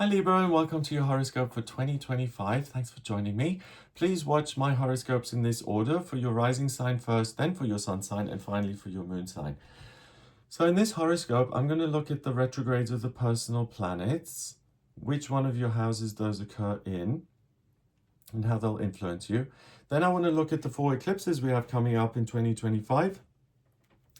Hi Libra and welcome to your horoscope for 2025. Thanks for joining me. Please watch my horoscopes in this order: for your rising sign first, then for your sun sign, and finally for your moon sign. So in this horoscope, I'm going to look at the retrogrades of the personal planets, which one of your houses those occur in, and how they'll influence you. Then I want to look at the 4 eclipses we have coming up in 2025.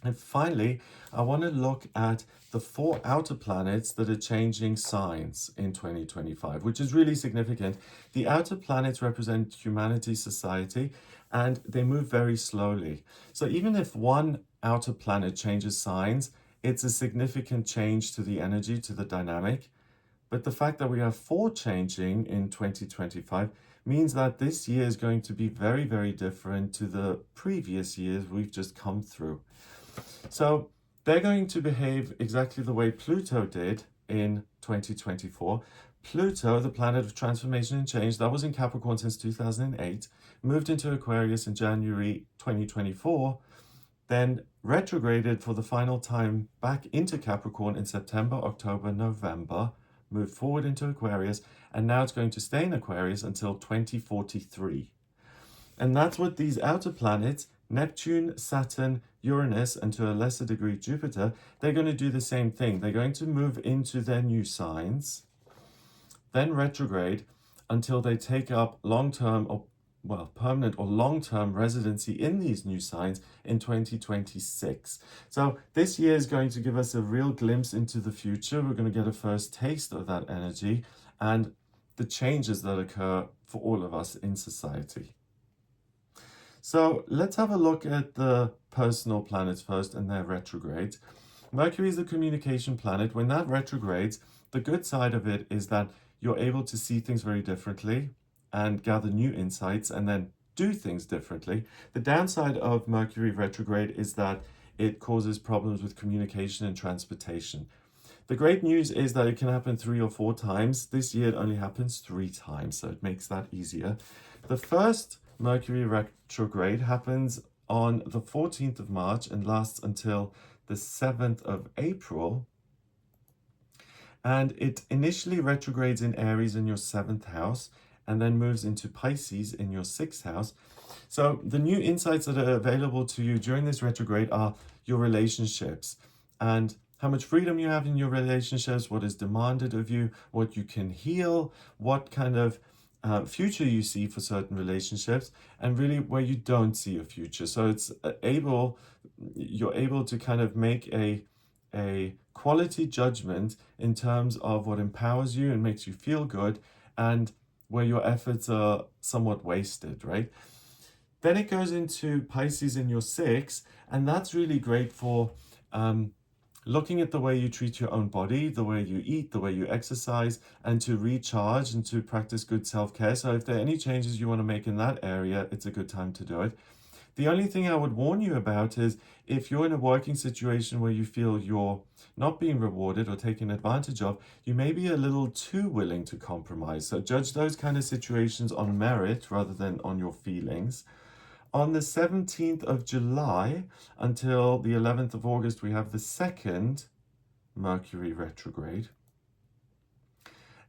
And finally, I want to look at the 4 outer planets that are changing signs in 2025, which is really significant. The outer planets represent humanity, society, and they move very slowly. So even if one outer planet changes signs, it's a significant change to the energy, to the dynamic. But the fact that we have 4 changing in 2025 means that this year is going to be very, very different to the previous years we've just come through. So they're going to behave exactly the way Pluto did in 2024. Pluto, the planet of transformation and change, that was in Capricorn since 2008, moved into Aquarius in January 2024, then retrograded for the final time back into Capricorn in September, October, November, moved forward into Aquarius, and now it's going to stay in Aquarius until 2043. And that's what these outer planets, Neptune, Saturn, Uranus, and to a lesser degree Jupiter, they're going to do the same thing. They're going to move into their new signs, then retrograde until they take up long-term or permanent or long-term residency in these new signs in 2026. So this year is going to give us a real glimpse into the future. We're going to get a first taste of that energy and the changes that occur for all of us in society. So let's have a look at the personal planets first and their retrogrades. Mercury is the communication planet. When that retrogrades, the good side of it is that you're able to see things very differently and gather new insights and then do things differently. The downside of Mercury retrograde is that it causes problems with communication and transportation. The great news is that it can happen 3 or 4 times. This year it only happens 3 times, so it makes that easier. The first Mercury retrograde happens on the 14th of March and lasts until the 7th of April. And it initially retrogrades in Aries in your 7th house and then moves into Pisces in your 6th house. So the new insights that are available to you during this retrograde are your relationships and how much freedom you have in your relationships, what is demanded of you, what you can heal, what kind of future you see for certain relationships, and really where you don't see a future. So it's you're able to kind of make a quality judgment in terms of what empowers you and makes you feel good and where your efforts are somewhat wasted, right? Then it goes into Pisces in your 6th, and that's really great for looking at the way you treat your own body, the way you eat, the way you exercise, and to recharge and to practice good self-care. So if there are any changes you want to make in that area, it's a good time to do it. The only thing I would warn you about is if you're in a working situation where you feel you're not being rewarded or taken advantage of, you may be a little too willing to compromise. So judge those kind of situations on merit rather than on your feelings. On the 17th of July until the 11th of August, we have the 2nd Mercury retrograde.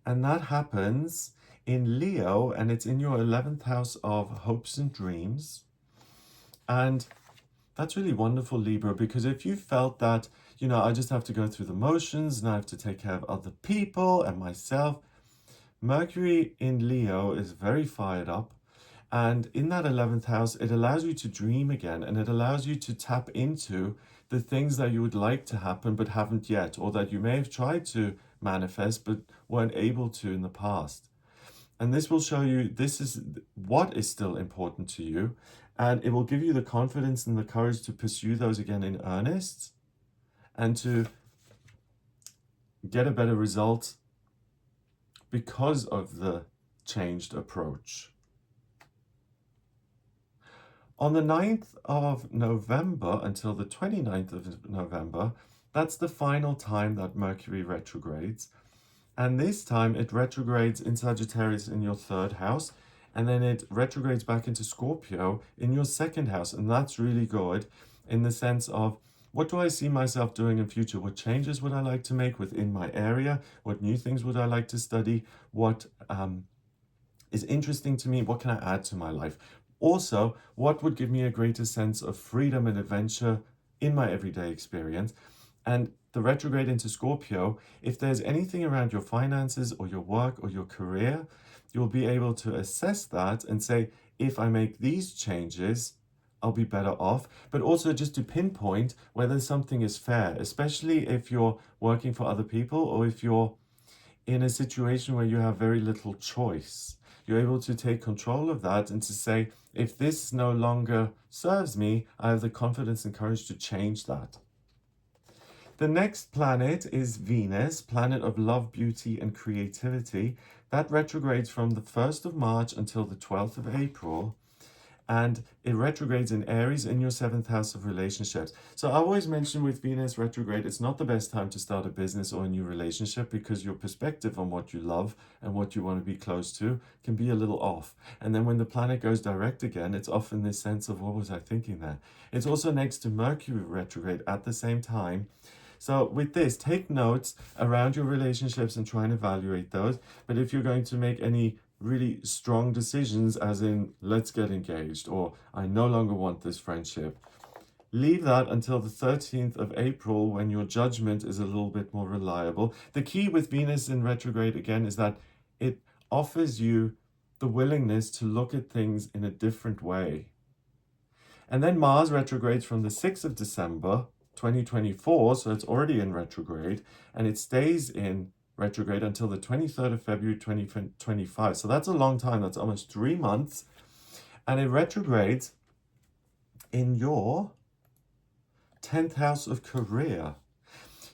And that happens in Leo, and it's in your 11th house of hopes and dreams. And that's really wonderful, Libra, because if you felt that, I just have to go through the motions and I have to take care of other people and myself, Mercury in Leo is very fired up. And in that 11th house, it allows you to dream again, and it allows you to tap into the things that you would like to happen but haven't yet, or that you may have tried to manifest but weren't able to in the past. And this will show you this is what is still important to you, and it will give you the confidence and the courage to pursue those again in earnest and to get a better result because of the changed approach. On the 9th of November until the 29th of November, that's the final time that Mercury retrogrades. And this time it retrogrades in Sagittarius in your 3rd house, and then it retrogrades back into Scorpio in your 2nd house. And that's really good in the sense of what do I see myself doing in future? What changes would I like to make within my area? What new things would I like to study? What is interesting to me? What can I add to my life? Also, what would give me a greater sense of freedom and adventure in my everyday experience? And the retrograde into Scorpio, if there's anything around your finances or your work or your career, you'll be able to assess that and say, if I make these changes, I'll be better off. But also just to pinpoint whether something is fair, especially if you're working for other people or if you're in a situation where you have very little choice. You're able to take control of that and to say, if this no longer serves me, I have the confidence and courage to change that. The next planet is Venus, planet of love, beauty, and creativity. That retrogrades from the 1st of March until the 12th of April. And it retrogrades in Aries in your 7th house of relationships. So I always mention with Venus retrograde, it's not the best time to start a business or a new relationship because your perspective on what you love and what you want to be close to can be a little off. And then when the planet goes direct again, it's often this sense of, what was I thinking there? It's also next to Mercury retrograde at the same time. So with this, take notes around your relationships and try and evaluate those. But if you're going to make any really strong decisions, as in, let's get engaged, or I no longer want this friendship, leave that until the 13th of April when your judgment is a little bit more reliable. The key with Venus in retrograde, again, is that it offers you the willingness to look at things in a different way. And then Mars retrogrades from the 6th of December 2024, so it's already in retrograde, and it stays in retrograde until the 23rd of February 2025. So that's a long time. That's almost 3 months. And it retrogrades in your 10th house of career.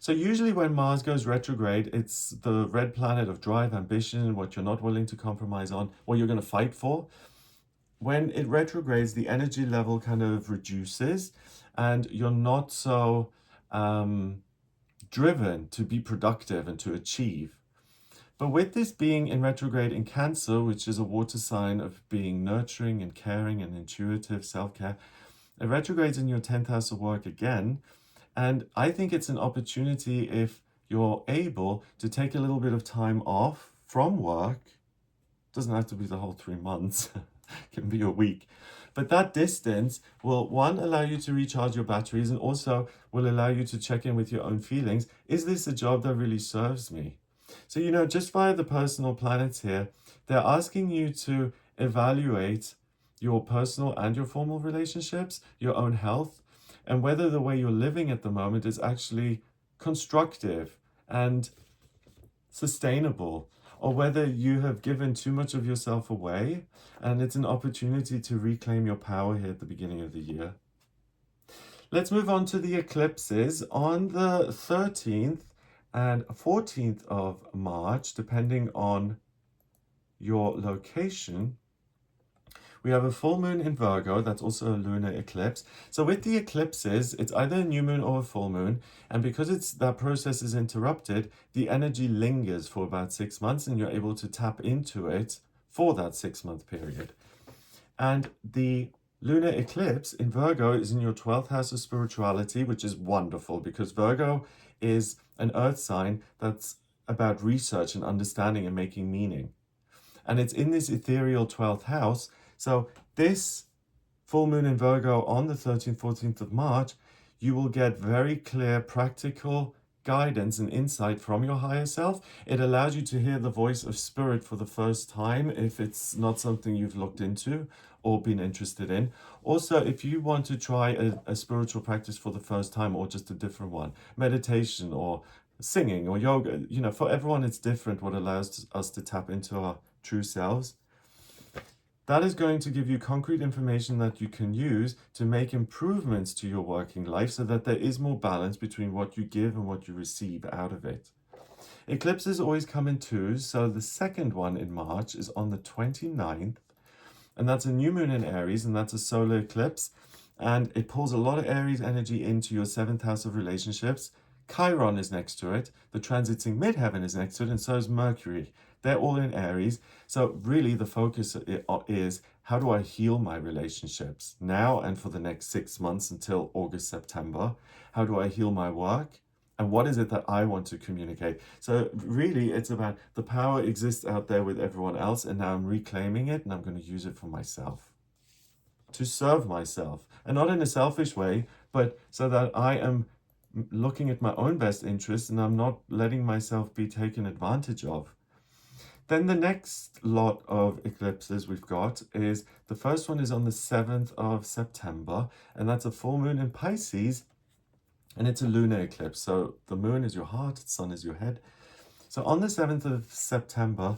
So usually when Mars goes retrograde, it's the red planet of drive, ambition, what you're not willing to compromise on, what you're going to fight for. When it retrogrades, the energy level kind of reduces and you're not so driven to be productive and to achieve. But with this being in retrograde in Cancer, which is a water sign of being nurturing and caring and intuitive self-care, it retrogrades in your 10th house of work again. And I think it's an opportunity, if you're able, to take a little bit of time off from work. Doesn't have to be the whole 3 months. It can be a week. But that distance will, one, allow you to recharge your batteries, and also will allow you to check in with your own feelings. Is this a job that really serves me? So, just via the personal planets here, they're asking you to evaluate your personal and your formal relationships, your own health, and whether the way you're living at the moment is actually constructive and sustainable, or whether you have given too much of yourself away, and it's an opportunity to reclaim your power here at the beginning of the year. Let's move on to the eclipses. On the 13th and 14th of March, depending on your location, we have a full moon in Virgo. That's also a lunar eclipse. So with the eclipses, it's either a new moon or a full moon. And because that process is interrupted, the energy lingers for about 6 months and you're able to tap into it for that 6-month period. And the lunar eclipse in Virgo is in your 12th house of spirituality, which is wonderful because Virgo is an earth sign that's about research and understanding and making meaning. And it's in this ethereal 12th house. So this full moon in Virgo on the 13th, 14th of March, you will get very clear, practical guidance and insight from your higher self. It allows you to hear the voice of spirit for the first time if it's not something you've looked into or been interested in. Also, if you want to try a spiritual practice for the first time, or just a different one, meditation or singing or yoga, for everyone it's different what allows us to tap into our true selves. That is going to give you concrete information that you can use to make improvements to your working life so that there is more balance between what you give and what you receive out of it. Eclipses always come in twos, so the second one in March is on the 29th, and that's a new moon in Aries, and that's a solar eclipse, and it pulls a lot of Aries energy into your 7th house of relationships. Chiron is next to it, the transiting midheaven is next to it, and so is Mercury. They're all in Aries. So really the focus is how do I heal my relationships now and for the next 6 months until August, September? How do I heal my work? And what is it that I want to communicate? So really, it's about the power exists out there with everyone else, and now I'm reclaiming it and I'm going to use it for myself, to serve myself. And not in a selfish way, but so that I am looking at my own best interests and I'm not letting myself be taken advantage of. Then the next lot of eclipses we've got is, the first one is on the 7th of September, and that's a full moon in Pisces, and it's a lunar eclipse. So the moon is your heart, the sun is your head. So on the 7th of September,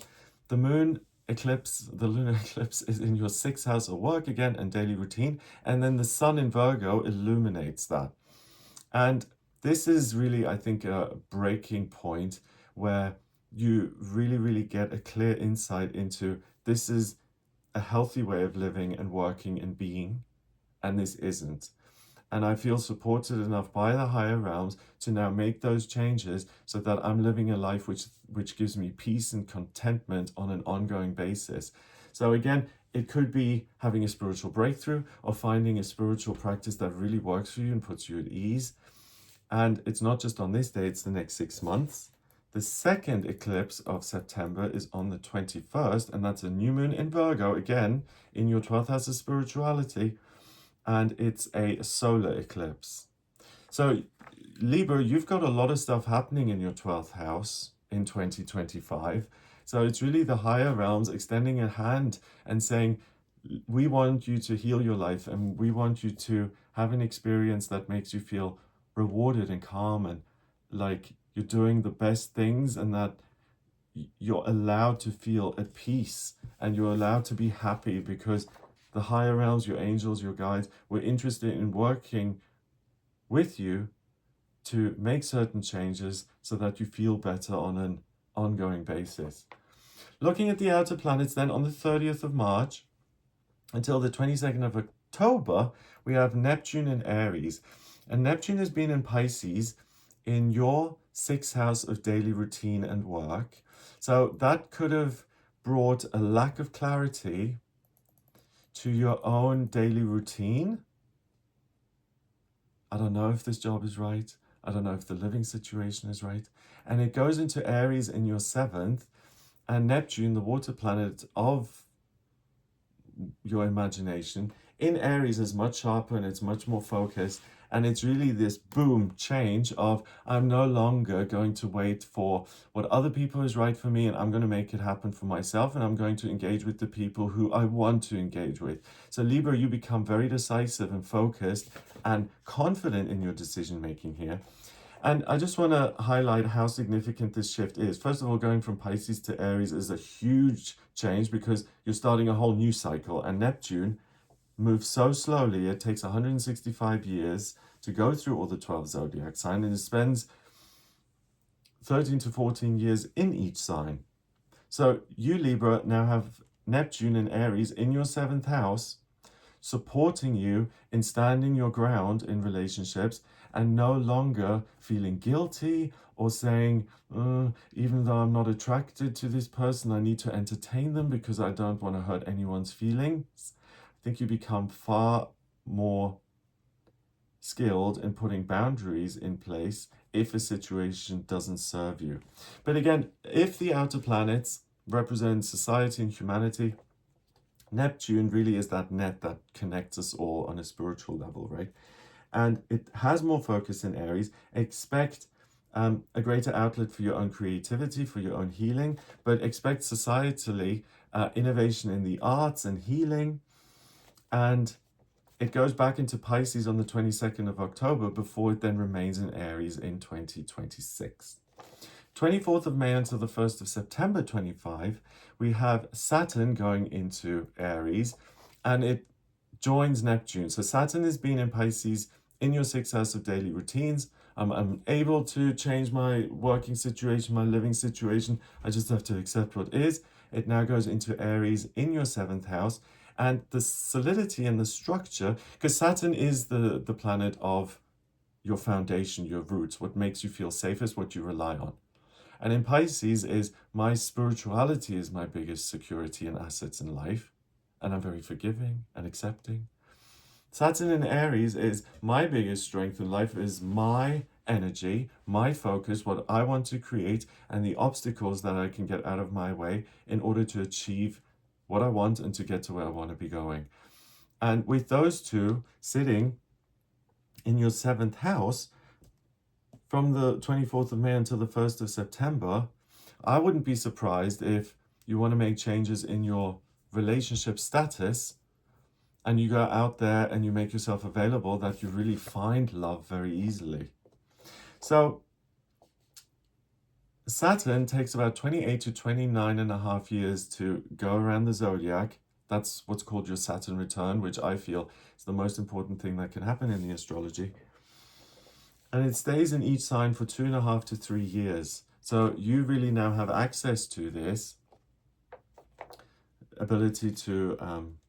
the moon eclipse, the lunar eclipse, is in your 6th house of work again and daily routine, and then the sun in Virgo illuminates that. And this is really, I think, a breaking point where you really get a clear insight into, this is a healthy way of living and working and being, and this isn't. And I feel supported enough by the higher realms to now make those changes so that I'm living a life which gives me peace and contentment on an ongoing basis. So again, it could be having a spiritual breakthrough or finding a spiritual practice that really works for you and puts you at ease. And it's not just on this day, it's the next 6 months. The second eclipse of September is on the 21st, and that's a new moon in Virgo, again, in your 12th house of spirituality, and it's a solar eclipse. So Libra, you've got a lot of stuff happening in your 12th house in 2025. So it's really the higher realms extending a hand and saying, we want you to heal your life, and we want you to have an experience that makes you feel rewarded and calm and like you're doing the best things, and that you're allowed to feel at peace and you're allowed to be happy, because the higher realms, your angels, your guides, were interested in working with you to make certain changes so that you feel better on an ongoing basis. Looking at the outer planets then, on the 30th of March until the 22nd of October, we have Neptune in Aries. And Neptune has been in Pisces in your 6th house of daily routine and work. So that could have brought a lack of clarity to your own daily routine. I don't know if this job is right. I don't know if the living situation is right. And it goes into Aries in your 7th, and Neptune, the water planet of your imagination, in Aries is much sharper and it's much more focused. And it's really this boom change of, I'm no longer going to wait for what other people is right for me, and I'm going to make it happen for myself, and I'm going to engage with the people who I want to engage with. So Libra, you become very decisive and focused and confident in your decision making here. And I just want to highlight how significant this shift is. First of all, going from Pisces to Aries is a huge change because you're starting a whole new cycle, and Neptune moves so slowly, it takes 165 years to go through all the 12 zodiac signs, and it spends 13 to 14 years in each sign. So you, Libra, now have Neptune in Aries in your 7th house, supporting you in standing your ground in relationships and no longer feeling guilty or saying, even though I'm not attracted to this person, I need to entertain them because I don't want to hurt anyone's feelings. I think you become far more skilled in putting boundaries in place if a situation doesn't serve you. But again, if the outer planets represent society and humanity, Neptune really is that net that connects us all on a spiritual level, right? And it has more focus in Aries. Expect a greater outlet for your own creativity, for your own healing, but expect societally innovation in the arts and healing. And it goes back into Pisces on the 22nd of October before it then remains in Aries in 2026. 24th of May until the 1st of September 25, we have Saturn going into Aries, and it joins Neptune. So Saturn has been in Pisces in your 6th house of daily routines. I'm able to change my working situation, my living situation. I just have to accept what is. It now goes into Aries in your 7th house. And the solidity and the structure, because Saturn is the planet of your foundation, your roots, what makes you feel safest, what you rely on. And in Pisces is my spirituality is my biggest security and assets in life. and I'm very forgiving and accepting. Saturn in Aries is my biggest strength in life, is my energy, my focus, what I want to create, and the obstacles that I can get out of my way in order to achieve what I want and to get to where I want to be going. And with those two sitting in your 7th house from the 24th of May until the 1st of September, I wouldn't be surprised if you want to make changes in your relationship status and you go out there and you make yourself available, that you really find love very easily. So Saturn takes about 28 to 29 and a half years to go around the zodiac. That's what's called your Saturn return, which I feel is the most important thing that can happen in the astrology. And it stays in each sign for 2.5 to 3 years. So you really now have access to this ability to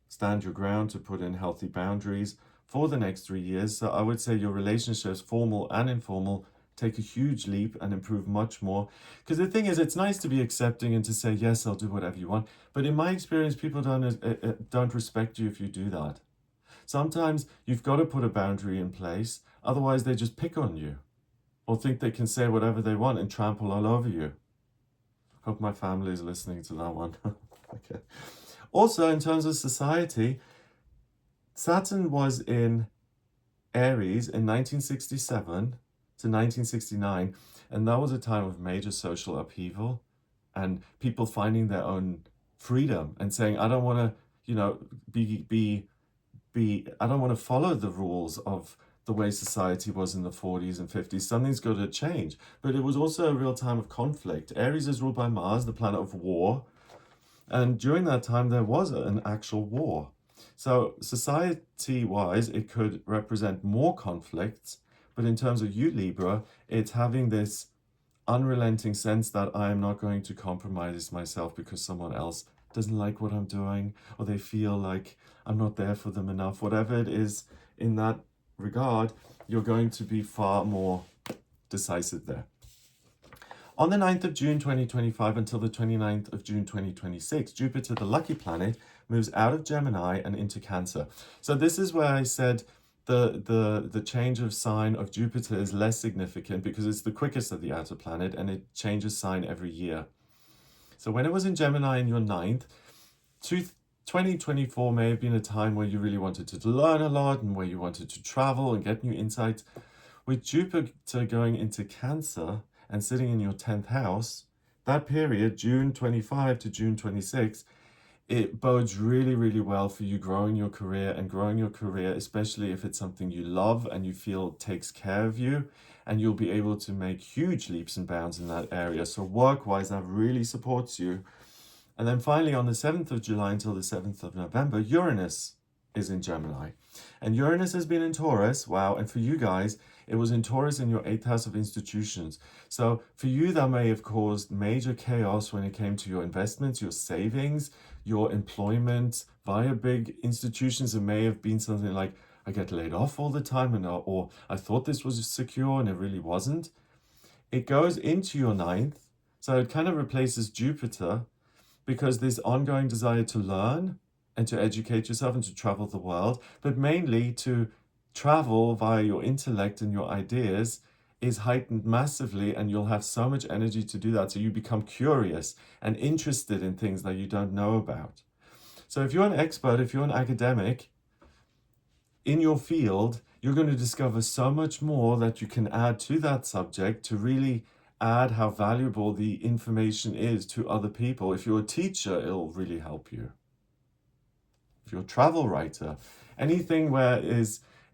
stand your ground, to put in healthy boundaries for the next 3 years. So I would say your relationships, formal and informal, take a huge leap and improve much more. Because the thing is, it's nice to be accepting and to say, yes, I'll do whatever you want. But in my experience, people don't respect you if you do that. Sometimes you've got to put a boundary in place. Otherwise, they just pick on you or think they can say whatever they want and trample all over you. Hope my family is listening to that one. Okay. Also, in terms of society, Saturn was in Aries in 1967 to 1969, and that was a time of major social upheaval and people finding their own freedom and saying, I don't want to, I don't want to follow the rules of the way society was in the 40s and 50s. Something's got to change. But it was also a real time of conflict. Aries is ruled by Mars, the planet of war. And during that time, there was an actual war. So society-wise, it could represent more conflicts. But in terms of you, Libra, it's having this unrelenting sense that I am not going to compromise myself because someone else doesn't like what I'm doing, or they feel like I'm not there for them enough. Whatever it is in that regard, you're going to be far more decisive there. On the 9th of June 2025 until the 29th of June 2026, Jupiter, the lucky planet, moves out of Gemini and into Cancer. So this is where I said the change of sign of Jupiter is less significant because it's the quickest of the outer planet and it changes sign every year. So when it was in Gemini in your 9th, 2024 may have been a time where you really wanted to learn a lot and where you wanted to travel and get new insights. With Jupiter going into Cancer and sitting in your 10th house, that period, June 25 to June 26, it bodes really, really well for you growing your career, especially if it's something you love and you feel takes care of you, and you'll be able to make huge leaps and bounds in that area. So work-wise, that really supports you. And then finally, on the 7th of July until the 7th of November, Uranus is in Gemini. And Uranus has been in Taurus, wow, and for you guys, it was in Taurus in your 8th house of institutions. So for you, that may have caused major chaos when it came to your investments, your savings, your employment via big institutions. It may have been something like, I get laid off all the time, or I thought this was secure and it really wasn't. It goes into your 9th, so it kind of replaces Jupiter, because this ongoing desire to learn and to educate yourself and to travel the world, but mainly to travel via your intellect and your ideas, is heightened massively, and you'll have so much energy to do that. So you become curious and interested in things that you don't know about. So if you're an expert, if you're an academic in your field, you're going to discover so much more that you can add to that subject to really add how valuable the information is to other people. If you're a teacher, it'll really help you. If you're a travel writer, anything that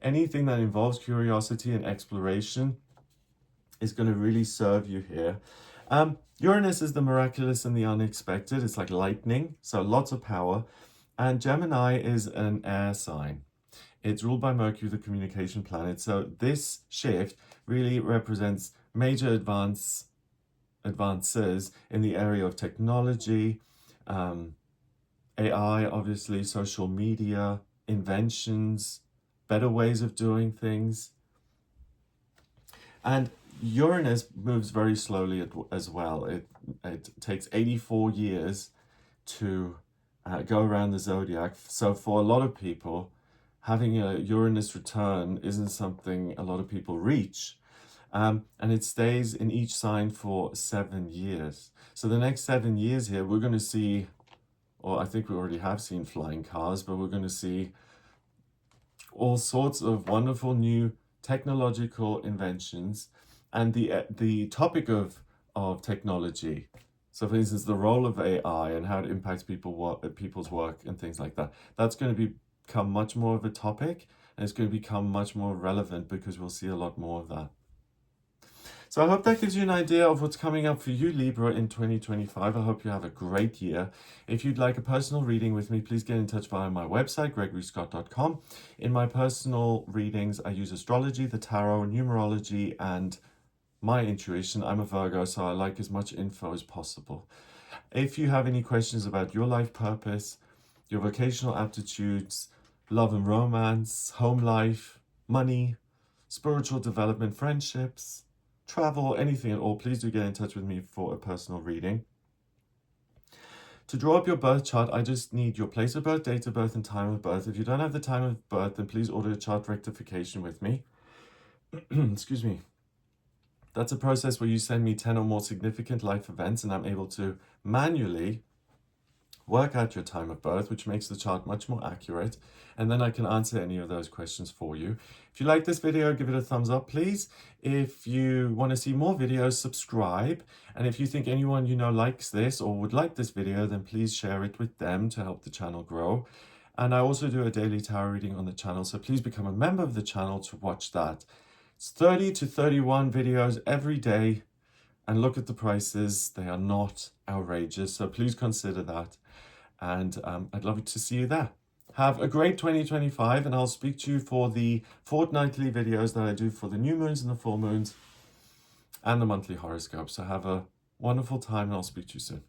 involves curiosity and exploration is going to really serve you here. Uranus is the miraculous and the unexpected. It's like lightning, so lots of power. And Gemini is an air sign. It's ruled by Mercury, the communication planet. So this shift really represents major advances in the area of technology, AI, obviously, social media, inventions, better ways of doing things. And Uranus moves very slowly as well. It takes 84 years to go around the zodiac. So for a lot of people, having a Uranus return isn't something a lot of people reach. And it stays in each sign for 7 years. So the next 7 years here, we're going to see, or I think we already have seen flying cars, but we're going to see all sorts of wonderful new technological inventions. And the topic of technology, so for instance, the role of AI and how it impacts people's work and things like that, that's going to become much more of a topic, and it's going to become much more relevant because we'll see a lot more of that. So I hope that gives you an idea of what's coming up for you, Libra, in 2025. I hope you have a great year. If you'd like a personal reading with me, please get in touch via my website, gregoryscott.com. In my personal readings, I use astrology, the tarot, numerology, and my intuition. I'm a Virgo, so I like as much info as possible. If you have any questions about your life purpose, your vocational aptitudes, love and romance, home life, money, spiritual development, friendships, travel, anything at all, please do get in touch with me for a personal reading. To draw up your birth chart, I just need your place of birth, date of birth, and time of birth. If you don't have the time of birth, then please order a chart rectification with me. Excuse me. That's a process where you send me 10 or more significant life events, and I'm able to manually work out your time of birth, which makes the chart much more accurate, and then I can answer any of those questions for you. If you like this video, give it a thumbs up, please. If you want to see more videos, subscribe. And if you think anyone you know likes this or would like this video, then please share it with them to help the channel grow. And I also do a daily tarot reading on the channel, so please become a member of the channel to watch that. It's 30 to 31 videos every day, and look at the prices. They are not outrageous, so please consider that. And I'd love to see you there. Have a great 2025, and I'll speak to you for the fortnightly videos that I do for the new moons and the full moons and the monthly horoscope. So have a wonderful time, and I'll speak to you soon.